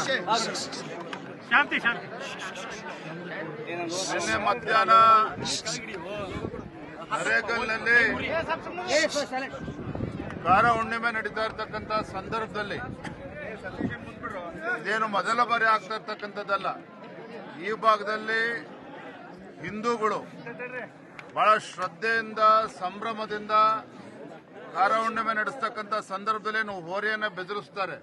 ಶಾಂತಿ ಶಾಂತಿ. ನಿನ್ನೆ ಮಧ್ಯಾಹ್ನ ನರೇಗಲ್ನಲ್ಲಿ ಕಾರ ಹುಣ್ಣಿಮೆ ನಡೀತಾ ಇರ್ತಕ್ಕಂಥ ಸಂದರ್ಭದಲ್ಲಿ ಇದೇನು ಮೊದಲ ಬಾರಿ ಆಗ್ತಾ ಇರ್ತಕ್ಕಂಥದ್ದಲ್ಲ. ಈ ಭಾಗದಲ್ಲಿ ಹಿಂದೂಗಳು ಬಹಳ ಶ್ರದ್ಧೆಯಿಂದ ಸಂಭ್ರಮದಿಂದ ಕಾರ ಹುಣ್ಣಿಮೆ ನಡೆಸ್ತಕ್ಕಂಥ ಸಂದರ್ಭದಲ್ಲಿ ಹೋರಿಯನ್ನ ಬೆದರಿಸ್ತಾರೆ.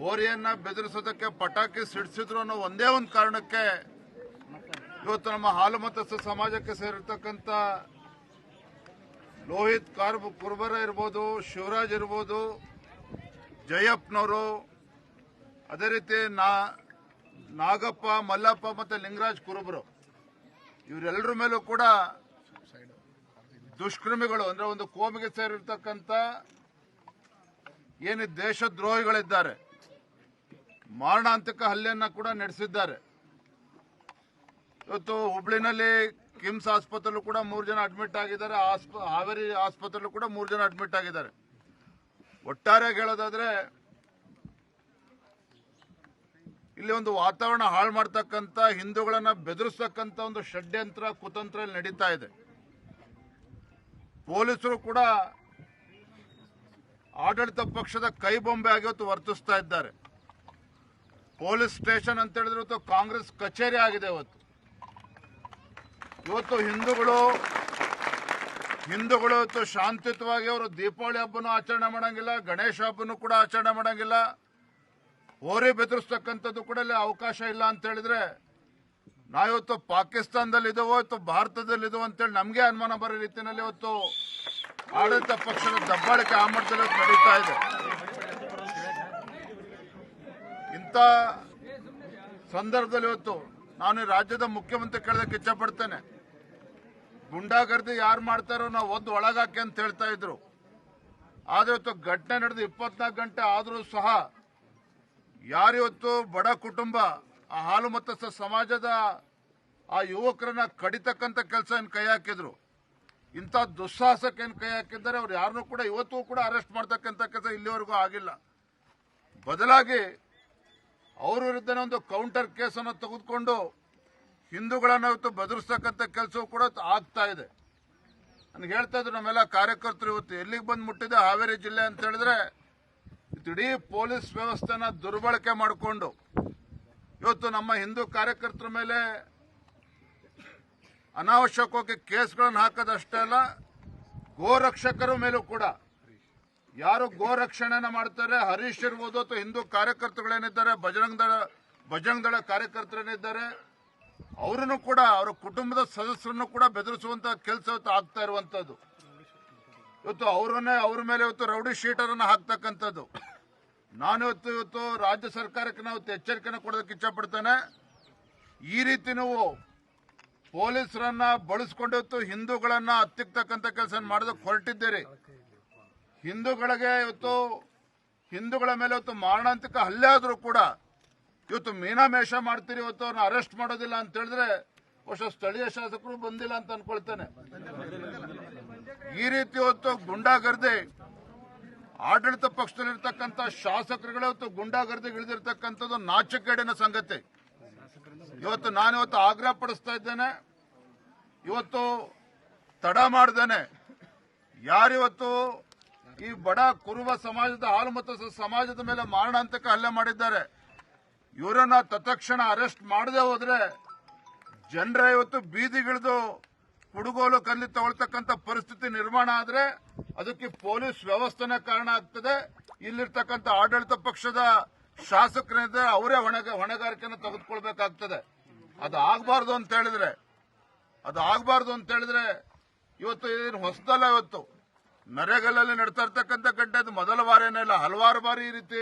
ಹೋರಿಯನ್ನ ಬೆದರಿಸೋದಕ್ಕೆ ಪಟಾಕಿ ಸಿಡಿಸಿದ್ರು ಅನ್ನೋ ಒಂದೇ ಒಂದು ಕಾರಣಕ್ಕೆ ಇವತ್ತು ನಮ್ಮ ಹಾಲು ಮತಸ್ಥ ಸಮಾಜಕ್ಕೆ ಸೇರಿರ್ತಕ್ಕಂಥ ಲೋಹಿತ್ ಕುರ್ಬರ ಇರ್ಬೋದು, ಶಿವರಾಜ್ ಇರ್ಬೋದು, ಜಯಪ್ಪನವರು, ಅದೇ ರೀತಿ ನಾಗಪ್ಪ, ಮಲ್ಲಪ್ಪ ಮತ್ತೆ ಲಿಂಗರಾಜ್ ಕುರುಬರು ಇವರೆಲ್ಲರ ಮೇಲೂ ಕೂಡ ದುಷ್ಕರ್ಮಿಗಳು ಅಂದ್ರೆ ಒಂದು ಕೋಮಿಗೆ ಸೇರಿರ್ತಕ್ಕಂಥ ಏನು ದೇಶದ್ರೋಹಿಗಳಿದ್ದಾರೆ ಮಾರಣಾಂತಿಕ ಹಲ್ಲೆಯನ್ನ ಕೂಡ ನಡೆಸಿದ್ದಾರೆ. ಇವತ್ತು ಹುಬ್ಳಿನಲ್ಲಿ ಕಿಮ್ಸ್ ಆಸ್ಪತ್ರೆಯಲ್ಲೂ ಕೂಡ 3 ಜನ ಅಡ್ಮಿಟ್ ಆಗಿದ್ದಾರೆ. ಹಾವೇರಿ ಆಸ್ಪತ್ರೆಯಲ್ಲೂ ಕೂಡ 3 ಜನ ಅಡ್ಮಿಟ್ ಆಗಿದ್ದಾರೆ. ಒಟ್ಟಾರೆಯಾಗಿ ಹೇಳೋದಾದ್ರೆ ಇಲ್ಲಿ ಒಂದು ವಾತಾವರಣ ಹಾಳು ಮಾಡ್ತಕ್ಕಂಥ, ಹಿಂದೂಗಳನ್ನ ಬೆದರಿಸ್ತಕ್ಕಂಥ ಒಂದು ಷಡ್ಯಂತ್ರ ಕುತಂತ್ರ ನಡೀತಾ ಇದೆ. ಪೊಲೀಸರು ಕೂಡ ಆಡಳಿತ ಪಕ್ಷದ ಕೈಬೊಂಬೆ ಆಗಿ ಇವತ್ತು ವರ್ತಿಸ್ತಾ ಇದ್ದಾರೆ. ಪೊಲೀಸ್ ಸ್ಟೇಷನ್ ಅಂತ ಹೇಳಿದ್ರೆ ಇವತ್ತು ಕಾಂಗ್ರೆಸ್ ಕಚೇರಿ ಆಗಿದೆ. ಇವತ್ತು ಹಿಂದೂಗಳು ಇವತ್ತು ಶಾಂತಿಯುತವಾಗಿ ಅವರು ದೀಪಾವಳಿ ಹಬ್ಬನೂ ಆಚರಣೆ ಮಾಡಂಗಿಲ್ಲ, ಗಣೇಶ ಹಬ್ಬನೂ ಕೂಡ ಆಚರಣೆ ಮಾಡಂಗಿಲ್ಲ, ಹೋರಿ ಬೆದರಿಸ್ತಕ್ಕಂಥದ್ದು ಕೂಡ ಇಲ್ಲಿ ಅವಕಾಶ ಇಲ್ಲ ಅಂತ ಹೇಳಿದ್ರೆ ನಾವಿವತ್ತು ಪಾಕಿಸ್ತಾನದಲ್ಲಿ ಇದೇವೋ ಇವತ್ತು ಭಾರತದಲ್ಲಿ ಇದೇವೋ ಅಂತೇಳಿ ನಮಗೆ ಅನುಮಾನ ಬರೋ ರೀತಿಯಲ್ಲಿ ಇವತ್ತು ಆಡಳಿತ ಪಕ್ಷದ ದಬ್ಬಾಳಿಕೆ ಆ ಮಟ್ಟದಲ್ಲಿ ನಡೀತಾ ಇದೆ. ಇಂಥ ಸಂದರ್ಭದಲ್ಲಿ ಇವತ್ತು ನಾನು ರಾಜ್ಯದ ಮುಖ್ಯಮಂತ್ರಿ ಕೇಳೋದಕ್ಕೆ ಇಚ್ಛೆ ಪಡ್ತೇನೆ. ಗುಂಡಾಗರ್ದಿ ಯಾರು ಮಾಡ್ತಾರೋ ನಾವು ಒಂದು ಒಳಗಾಕಿ ಅಂತ ಹೇಳ್ತಾ ಇದ್ರು. ಆದ್ರೆ ಇವತ್ತು ಘಟನೆ ನಡೆದು 24 ಗಂಟೆ ಆದರೂ ಸಹ ಯಾರಿವತ್ತು ಬಡ ಕುಟುಂಬ ಆ ಹಾಲು ಮತಸ್ಥ ಸಮಾಜದ ಆ ಯುವಕರನ್ನ ಕಡಿತಕ್ಕಂಥ ಕೆಲಸ ಏನು ಕೈ ಹಾಕಿದ್ರು, ಇಂಥ ದುಸ್ಸಾಹಸಕ್ಕೆ ಏನು ಕೈ ಹಾಕಿದ್ದಾರೆ, ಅವ್ರು ಯಾರನ್ನೂ ಕೂಡ ಇವತ್ತು ಕೂಡ ಅರೆಸ್ಟ್ ಮಾಡ್ತಕ್ಕಂಥ ಕೆಲಸ ಇಲ್ಲಿವರೆಗೂ ಆಗಿಲ್ಲ. ಬದಲಾಗಿ ಅವ್ರ ವಿರುದ್ಧನೇ ಒಂದು ಕೌಂಟರ್ ಕೇಸನ್ನು ತೆಗೆದುಕೊಂಡು ಹಿಂದೂಗಳನ್ನ ಇವತ್ತು ಬೆದರಿಸ್ತಕ್ಕಂಥ ಕೆಲಸವೂ ಕೂಡ ಆಗ್ತಾ ಇದೆ. ನನಗೆ ಹೇಳ್ತಾ ಇದ್ರು ನಮ್ಮೆಲ್ಲ ಕಾರ್ಯಕರ್ತರು ಇವತ್ತು ಎಲ್ಲಿಗೆ ಬಂದು ಮುಟ್ಟಿದೆ ಹಾವೇರಿ ಜಿಲ್ಲೆ ಅಂತ ಹೇಳಿದ್ರೆ ಇಡೀ ಪೊಲೀಸ್ ವ್ಯವಸ್ಥೆನ ದುರ್ಬಳಕೆ ಮಾಡಿಕೊಂಡು ಇವತ್ತು ನಮ್ಮ ಹಿಂದೂ ಕಾರ್ಯಕರ್ತರ ಮೇಲೆ ಅನಾವಶ್ಯಕವಾಗಿ ಕೇಸ್ಗಳನ್ನು ಹಾಕೋದಷ್ಟೇ ಅಲ್ಲ, ಗೋರಕ್ಷಕರ ಮೇಲೂ ಕೂಡ ಯಾರು ಗೋರಕ್ಷಣೆನ ಮಾಡ್ತಾರೆ, ಹರೀಶ್ ಇರ್ಬೋದು ಅಥವಾ ಹಿಂದೂ ಕಾರ್ಯಕರ್ತಗಳೇನಿದ್ದಾರೆ, ಬಜರಂಗ್ ದಳ ಕಾರ್ಯಕರ್ತರೇನಿದ್ದಾರೆ ಅವರನ್ನು ಕೂಡ ಅವರ ಕುಟುಂಬದ ಸದಸ್ಯರನ್ನು ಕೂಡ ಬೆದರಿಸುವಂತ ಕೆಲಸ ಇವತ್ತು ಆಗ್ತಾ ಇರುವಂತದ್ದು. ಇವತ್ತು ಅವ್ರ ಮೇಲೆ ಇವತ್ತು ರೌಡಿ ಶೀಟರ್ ಅನ್ನು ಹಾಕ್ತಕ್ಕಂಥದ್ದು. ನಾನು ಇವತ್ತು ರಾಜ್ಯ ಸರ್ಕಾರಕ್ಕೆ ನಾವು ಎಚ್ಚರಿಕೆಯನ್ನು ಕೊಡೋದಕ್ಕೆ ಇಚ್ಛೆ ಪಡ್ತೇನೆ. ಈ ರೀತಿ ನೀವು ಪೊಲೀಸರನ್ನ ಬಳಸ್ಕೊಂಡು ಇವತ್ತು ಹಿಂದೂಗಳನ್ನ ಹತ್ತಿಕ್ತಕ್ಕಂಥ ಕೆಲಸ ಮಾಡೋದಕ್ಕೆ ಹೊರಟಿದ್ದೀರಿ. ಹಿಂದೂಗಳಿಗೆ ಇವತ್ತು ಹಿಂದೂಗಳ ಮೇಲೆ ಇವತ್ತು ಮಾರಣಾಂತಿಕ ಹಲ್ಲೆ ಆದರೂ ಕೂಡ ಇವತ್ತು ಮೀನಾಮೇಷ ಮಾಡ್ತೀರಿ, ಇವತ್ತು ಅವ್ರನ್ನ ಅರೆಸ್ಟ್ ಮಾಡೋದಿಲ್ಲ ಅಂತ ಹೇಳಿದ್ರೆ ಬಹುಶಃ ಸ್ಥಳೀಯ ಶಾಸಕರು ಬಂದಿಲ್ಲ ಅಂತ ಅನ್ಕೊಳ್ತೇನೆ. ಈ ರೀತಿ ಇವತ್ತು ಗುಂಡಾಗರ್ದಿ ಆಡಳಿತ ಪಕ್ಷದಲ್ಲಿರ್ತಕ್ಕಂಥ ಶಾಸಕರುಗಳು ಇವತ್ತು ಗುಂಡಾಗರ್ದಿಗೆ ಇಳಿದಿರ್ತಕ್ಕಂಥದ್ದು ನಾಚಿಕೆಗೇಡಿನ ಸಂಗತಿ. ನಾನಿವತ್ತು ಆಗ್ರಹ ಪಡಿಸ್ತಾ ಇದ್ದೇನೆ, ಇವತ್ತು ತಡ ಮಾಡ್ದೇನೆ ಯಾರಿವತ್ತು ಈ ಬಡ ಕುರುಬ ಸಮಾಜದ ಹಾಲು ಮತ್ತು ಸಮಾಜದ ಮೇಲೆ ಮಾರಣಾಂತಿಕ ಹಲ್ಲೆ ಮಾಡಿದ್ದಾರೆ ಇವರನ್ನ ತತ್ಕ್ಷಣ ಅರೆಸ್ಟ್ ಮಾಡದೆ ಹೋದ್ರೆ ಜನರ ಇವತ್ತು ಬೀದಿಗಿಳಿದು ಕುಡುಗೋಲು ಕಲ್ಲಿ ತಗೊಳ್ತಕ್ಕಂಥ ಪರಿಸ್ಥಿತಿ ನಿರ್ಮಾಣ ಆದ್ರೆ ಅದಕ್ಕೆ ಪೊಲೀಸ್ ವ್ಯವಸ್ಥೆನೇ ಕಾರಣ ಆಗ್ತದೆ. ಇಲ್ಲಿರ್ತಕ್ಕಂಥ ಆಡಳಿತ ಪಕ್ಷದ ಶಾಸಕರಿದ್ದಾರೆ ಅವರೇ ಹೊಣೆಗಾರಿಕೆಯನ್ನು ತೆಗೆದುಕೊಳ್ಬೇಕಾಗ್ತದೆ. ಅದು ಆಗಬಾರ್ದು ಅಂತ ಹೇಳಿದ್ರೆ ಇವತ್ತು ಏನು ಹೊಸದಲ್ಲ. ಇವತ್ತು ನರೇಗಲ್ಲಲ್ಲಿ ನಡ್ತಾ ಇರ್ತಕ್ಕಂಥ ಘಟನೆ ಅದು ಮೊದಲ ಬಾರಿನೇ ಇಲ್ಲ, ಹಲವಾರು ಬಾರಿ ಈ ರೀತಿ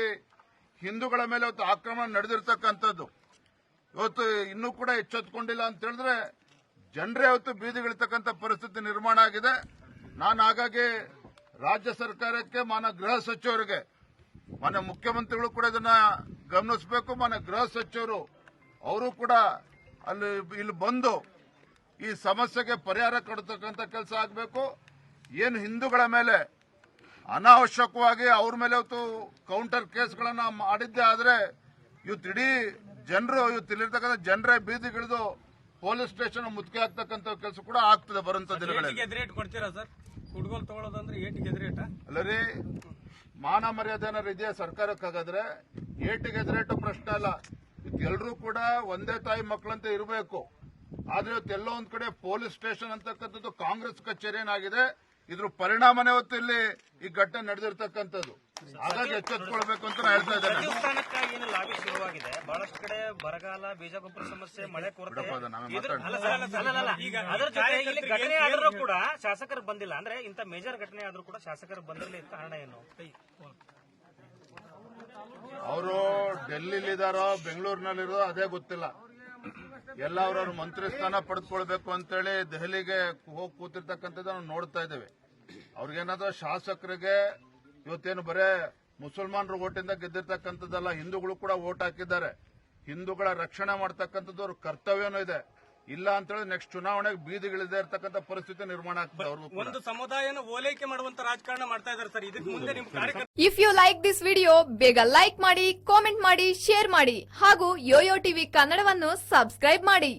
ಹಿಂದೂಗಳ ಮೇಲೆ ಇವತ್ತು ಆಕ್ರಮಣ ನಡೆದಿರ್ತಕ್ಕಂಥದ್ದು. ಇವತ್ತು ಇನ್ನೂ ಕೂಡ ಎಚ್ಚೆತ್ತುಕೊಂಡಿಲ್ಲ ಅಂತ ಹೇಳಿದ್ರೆ ಜನರೇ ಇವತ್ತು ಬೀದಿಗಿಳಿತಕ್ಕಂಥ ಪರಿಸ್ಥಿತಿ ನಿರ್ಮಾಣ ಆಗಿದೆ. ನಾನು ಹಾಗಾಗಿ ರಾಜ್ಯ ಸರ್ಕಾರಕ್ಕೆ, ಮಾನ್ಯ ಗೃಹ ಸಚಿವರಿಗೆ, ಮಾನ್ಯ ಮುಖ್ಯಮಂತ್ರಿಗಳು ಕೂಡ ಇದನ್ನ ಗಮನಿಸಬೇಕು. ಮಾನ್ಯ ಗೃಹ ಸಚಿವರು ಅವರು ಕೂಡ ಇಲ್ಲಿ ಬಂದು ಈ ಸಮಸ್ಯೆಗೆ ಪರಿಹಾರ ಕೊಡತಕ್ಕಂಥ ಕೆಲಸ ಆಗಬೇಕು. ಏನು ಹಿಂದೂಗಳ ಮೇಲೆ ಅನಾವಶ್ಯಕವಾಗಿ ಅವ್ರ ಮೇಲೆ ಇವತ್ತು ಕೌಂಟರ್ ಕೇಸ್ಗಳನ್ನ ಮಾಡಿದ್ದೆ ಆದ್ರೆ ಇವತ್ತು ಇಡೀ ಜನರು ಇವತ್ತು ಇಲ್ಲಿರ್ತಕ್ಕಂಥ ಜನರೇ ಬೀದಿಗಿಳಿದು ಪೊಲೀಸ್ ಸ್ಟೇಷನ್ ಮುತ್ತಿಗೆ ಹಾಕ್ತಕ್ಕಂಥ ಕೆಲಸ ಕೂಡ ಆಗ್ತದೆ ಬರುವಂತ ದಿನಗಳಲ್ಲಿ. ಕೊಡ್ತೀರಾ ಸರ್ ಹುಡುಗೋಲ್ ತಗೊಳ್ಳೋದಂದ್ರೆ ಏಟಿಗೆ ಎದುರೇಟ ಅಲ್ಲರಿ ಮಾನ ಮರ್ಯಾದೆ ಏನಾರು ಇದೆಯಾ ಸರ್ಕಾರಕ್ಕಾಗಾದ್ರೆ ಏಟಿಗೆ ಎದುರೇಟು ಪ್ರಶ್ನೆ ಅಲ್ಲ. ಎಲ್ಲರೂ ಕೂಡ ಒಂದೇ ತಾಯಿ ಮಕ್ಕಳಂತೆ ಇರಬೇಕು. ಆದ್ರೆ ಇವತ್ತು ಎಲ್ಲೋ ಒಂದ್ ಕಡೆ ಪೊಲೀಸ್ ಸ್ಟೇಷನ್ ಅಂತಕ್ಕಂಥದ್ದು ಕಾಂಗ್ರೆಸ್ ಕಚೇರಿ ಏನಾಗಿದೆ, ಇದ್ರ ಪರಿಣಾಮನೇ ಹೊತ್ತು ಇಲ್ಲಿ ಈ ಘಟನೆ ನಡೆದಿರ್ತಕ್ಕಂಥದ್ದು. ಹಾಗಾಗಿ ಎಚ್ಚೆತ್ತುಕೊಳ್ಬೇಕು ಅಂತ ನಾನು ಹೇಳ್ತಾ ಇದ್ದೇನೆ. ಸ್ಥಾನಕ್ಕಾಗಿ ಲಾಬಿ ಶುರುವಾಗಿದೆ. ಬಹಳಷ್ಟು ಕಡೆ ಬರಗಾಲ, ಬೀಜಗೊಬ್ಬರ ಸಮಸ್ಯೆ, ಮಳೆ ಕೊರತೆ. ಅದರ ಜೊತೆ ಇಲ್ಲಿ ಘಟನೆ ಆದ್ರೂ ಕೂಡ ಶಾಸಕರು ಬಂದಿಲ್ಲ. ಅಂದ್ರೆ ಇಂತ ಮೇಜರ್ ಘಟನೆ ಆದ್ರೂ ಕೂಡ ಶಾಸಕರು ಬಂದಿರಲಿಲ್ಲ. ಕಾರಣ ಏನು? ಅವರು ಡೆಲ್ಲಿಲಿದಾರೋ ಬೆಂಗಳೂರಿನಲ್ಲಿರೋ ಅದೇ ಗೊತ್ತಿಲ್ಲ. ಎಲ್ಲ ಅವ್ರವ್ರ ಮಂತ್ರಿ ಸ್ಥಾನ ಪಡೆದುಕೊಳ್ಬೇಕು ಅಂತೇಳಿ ದೆಹಲಿಗೆ ಹೋಗಿ ಕೂತಿರ್ತಕ್ಕಂಥದ್ದು ನಾವು ನೋಡ್ತಾ ಇದ್ದೇವೆ. ಅವ್ರಿಗೇನಾದ್ರೂ ಶಾಸಕರಿಗೆ ಇವತ್ತೇನು ಬರೇ ಮುಸಲ್ಮಾನರು ಓಟಿಂದ ಗೆದ್ದಿರ್ತಕ್ಕಂಥದ್ದಲ್ಲ, ಹಿಂದೂಗಳು ಕೂಡ ಓಟ್ ಹಾಕಿದ್ದಾರೆ. ಹಿಂದೂಗಳ ರಕ್ಷಣೆ ಮಾಡ್ತಕ್ಕಂಥದ್ದು ಅವ್ರ ಕರ್ತವ್ಯನೂ ಇದೆ. ಇಲ್ಲ ಅಂತೇಳಿ ನೆಕ್ಸ್ಟ್ ಚುನಾವಣೆಗೆ ಬೀದಿಗಿಳಿದೇ ಇರ್ತಕ್ಕಂಥ ಪರಿಸ್ಥಿತಿ ನಿರ್ಮಾಣ ಆಗ್ತದೆ. ಅವ್ರಿಗೂ ಒಂದು ಸಮುದಾಯನ ಓಲೈಕೆ ಮಾಡುವಂತ ರಾಜಕಾರಣ ಮಾಡ್ತಾ ಇದ್ದಾರೆ ಸರ್. ಇದಕ್ಕೆ ಮುಂದೆ ನಿಮ್ ಕಾರ್ಯಕ್ರಮ if you like this video ಬೇಗ ಲೈಕ್ ಮಾಡಿ, ಕಾಮೆಂಟ್ ಮಾಡಿ, ಶೇರ್ ಮಾಡಿ ಹಾಗೂ ಯೋಯೋ ಟಿವಿ ಕನ್ನಡವನ್ನು ಸಬ್ಸ್ಕ್ರೈಬ್ ಮಾಡಿ.